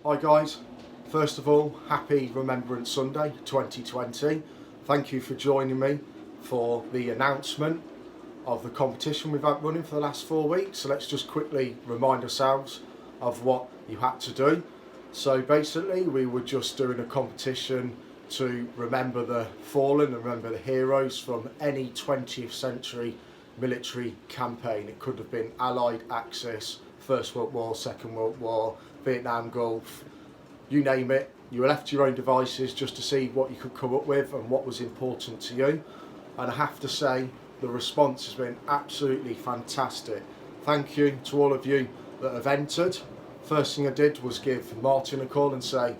Hi guys, first of all, happy Remembrance Sunday 2020. Thank you for joining me for the announcement of the competition we've had running for the last 4 weeks. So let's just quickly remind ourselves of what you had to do. So basically we were just doing a competition to remember the fallen and remember the heroes from any 20th century military campaign. It could have been Allied Axis, First World War, Second World War, Vietnam Gulf, you name it. You were left to your own devices just to see what you could come up with and what was important to you. And I have to say, the response has been absolutely fantastic. Thank you to all of you that have entered. First thing I did was give Martin a call and say,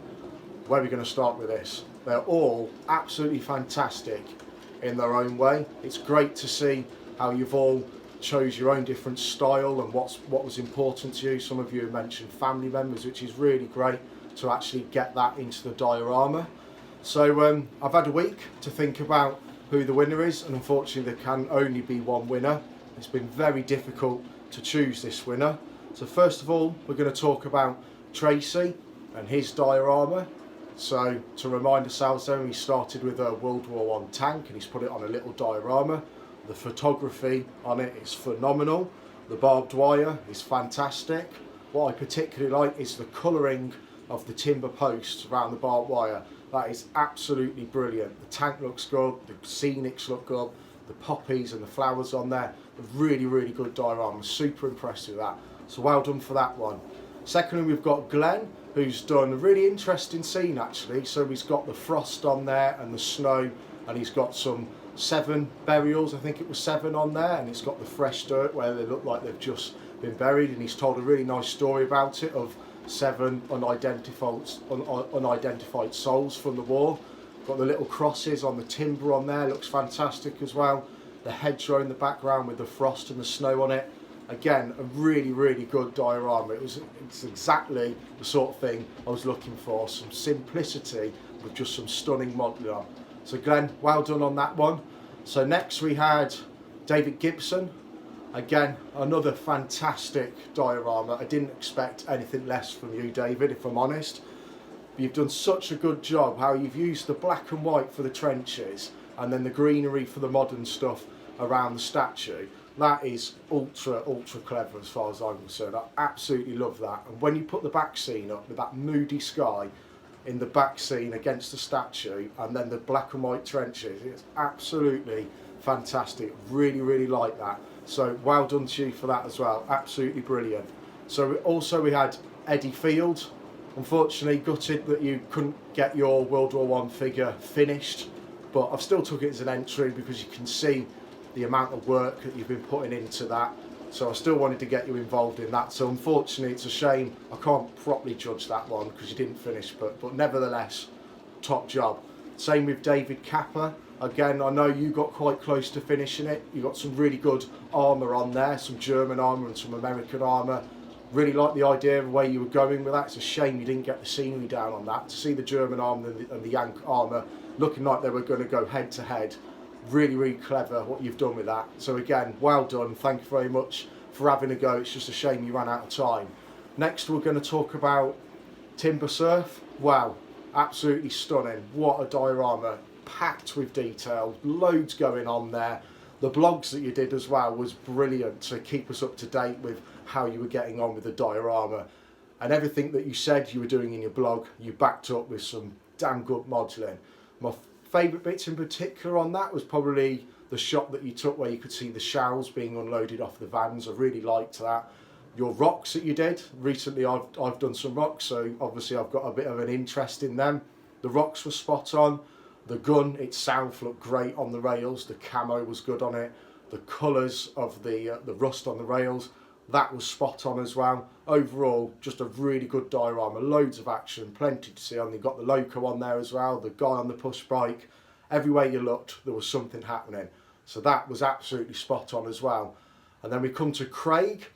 where are we going to start with this? They're all absolutely fantastic in their own way. It's great to see how you've all chose your own different style and what was important to you. Some of you have mentioned family members, which is really great to actually get that into the diorama. So I've had a week to think about who the winner is, and unfortunately there can only be one winner. It's been very difficult to choose this winner. So first of all, we're going to talk about Tracy and his diorama. So to remind ourselves then, we started with a World War I tank and he's put it on a little diorama. The photography on it is phenomenal. The barbed wire is fantastic. What I particularly like is the colouring of the timber posts around the barbed wire. That is absolutely brilliant. The tank looks good, the scenics look good, the poppies and the flowers on there. A really, really good diorama. Super impressed with that. So well done for that one. Secondly, we've got Glenn, who's done a really interesting scene actually. So he's got the frost on there and the snow, and he's got some 7 burials, I think it was 7 on there, and it's got the fresh dirt where they look like they've just been buried, and he's told a really nice story about it of 7 unidentified souls from the war. Got the little crosses on the timber on there, looks fantastic as well. The hedgerow in the background with the frost and the snow on it. Again, a really, really good diorama. It's exactly the sort of thing I was looking for, some simplicity with just some stunning modelling on. So Glenn, well done on that one. So next we had David Gibson. Again, another fantastic diorama. I didn't expect anything less from you, David, if I'm honest. You've done such a good job how you've used the black and white for the trenches and then the greenery for the modern stuff around the statue. That is ultra clever as far as I'm concerned. I absolutely love that. And when you put the back scene up with that moody sky in the back scene against the statue and then the black and white trenches, it's absolutely fantastic. Really, really like that. So well done to you for that as well. Absolutely brilliant. So we had Eddie Field. Unfortunately, gutted that you couldn't get your World War I figure finished, but I've still took it as an entry because you can see the amount of work that you've been putting into that. So I still wanted to get you involved in that. So unfortunately, it's a shame I can't properly judge that one because you didn't finish, but nevertheless, top job. Same with David Kappa. Again, I know you got quite close to finishing it. You got some really good armour on there, some German armour and some American armour. Really like the idea of where you were going with that. It's a shame you didn't get the scenery down on that. To see the German armour and the Yank armour looking like they were going to go head to head. Really, really clever what you've done with that. So again, well done. Thank you very much for having a go. It's just a shame you ran out of time. Next, we're going to talk about Timber Surf. Wow, absolutely stunning. What a diorama. Packed with detail. Loads going on there. The blogs that you did as well was brilliant to keep us up to date with how you were getting on with the diorama. And everything that you said you were doing in your blog, you backed up with some damn good modelling. My favourite bits in particular on that was probably the shot that you took where you could see the shells being unloaded off the vans. I really liked that. Your rocks that you did. Recently I've done some rocks, so obviously I've got a bit of an interest in them. The rocks were spot on. The gun itself looked great on the rails. The camo was good on it. The colours of the rust on the rails, that was spot on as well. Overall, just a really good diorama. Loads of action, plenty to see on. You've got the loco on there as well, the guy on the push bike. Everywhere you looked, there was something happening. So that was absolutely spot on as well. And then we come to Craig,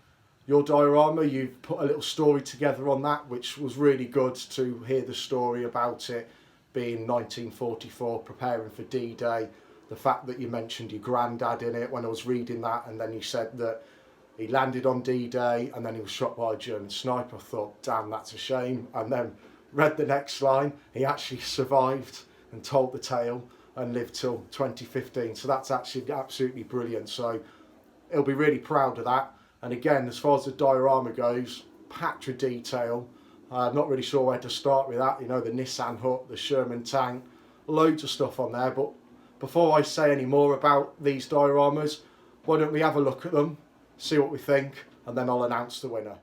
your diorama. You've put a little story together on that, which was really good to hear the story about it being 1944, preparing for D-Day. The fact that you mentioned your granddad in it when I was reading that, and then you said that he landed on D-Day and then he was shot by a German sniper. I thought, damn, that's a shame. And then read the next line, he actually survived and told the tale and lived till 2015. So that's actually absolutely brilliant. So he'll be really proud of that. And again, as far as the diorama goes, packed with detail. I'm not really sure where to start with that. You know, the Nissan hut, the Sherman tank, loads of stuff on there. But before I say any more about these dioramas, why don't we have a look at them, see what we think, and then I'll announce the winner.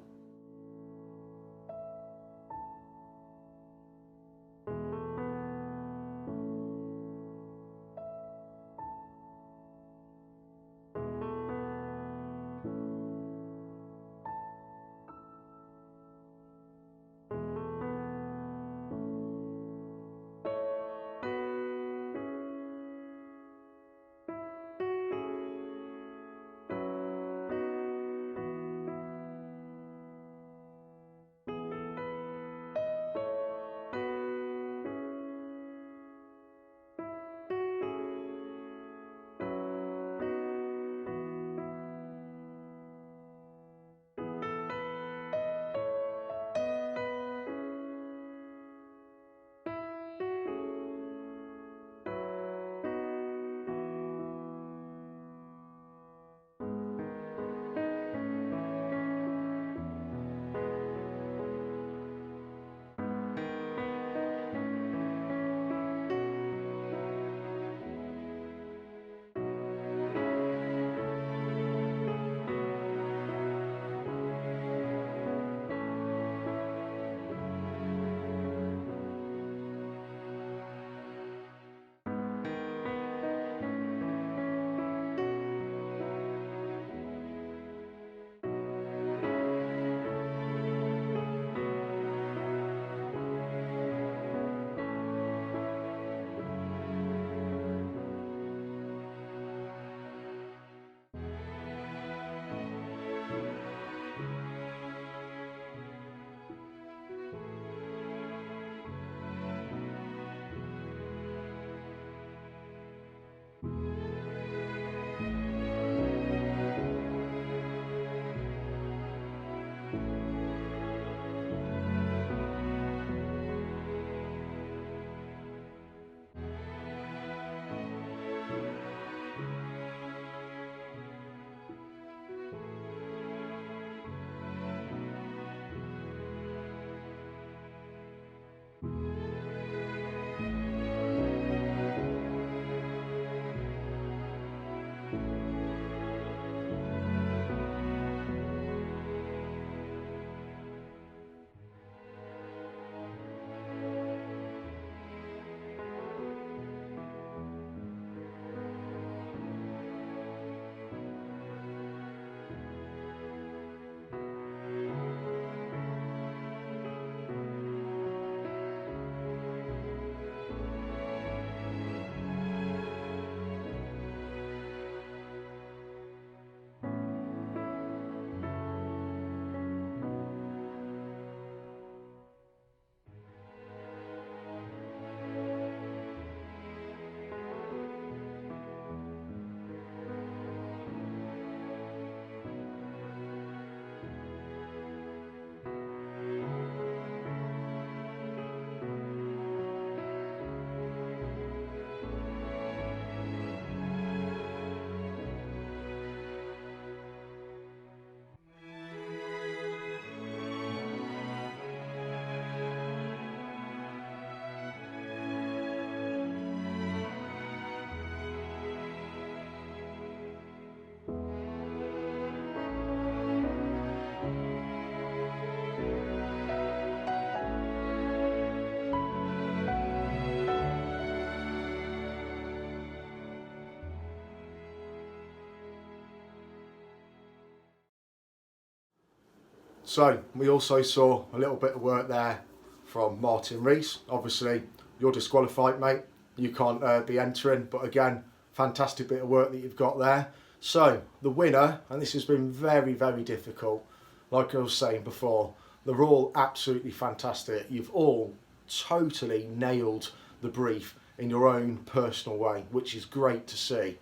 So we also saw a little bit of work there from Martin Rees. Obviously you're disqualified, mate, you can't be entering, but again, fantastic bit of work that you've got there. So the winner, and this has been very, very difficult, like I was saying before, they're all absolutely fantastic. You've all totally nailed the brief in your own personal way, which is great to see.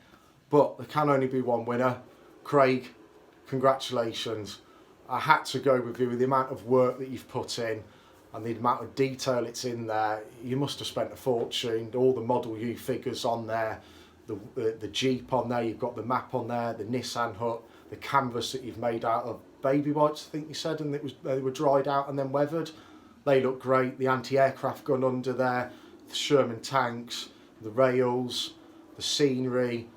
But there can only be one winner. Craig, congratulations. I had to go with you with the amount of work that you've put in and the amount of detail it's in there. You must have spent a fortune. All the Model U figures on there, the Jeep on there, you've got the map on there, the Nissan hut, the canvas that you've made out of baby whites, I think you said, and they were dried out and then weathered. They look great. The anti-aircraft gun under there, the Sherman tanks, the rails, the scenery.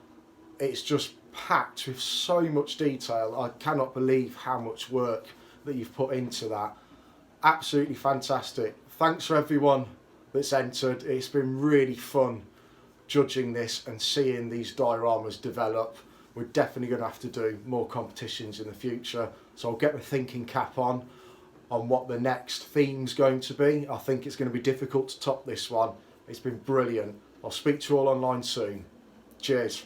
It's just packed with so much detail. I cannot believe how much work that you've put into that. Absolutely fantastic. Thanks for everyone that's entered. It's been really fun judging this and seeing these dioramas develop. We're definitely going to have to do more competitions in the future, so I'll get my thinking cap on what the next theme's going to be. I think it's going to be difficult to top this one. It's been brilliant. I'll speak to you all online soon. Cheers.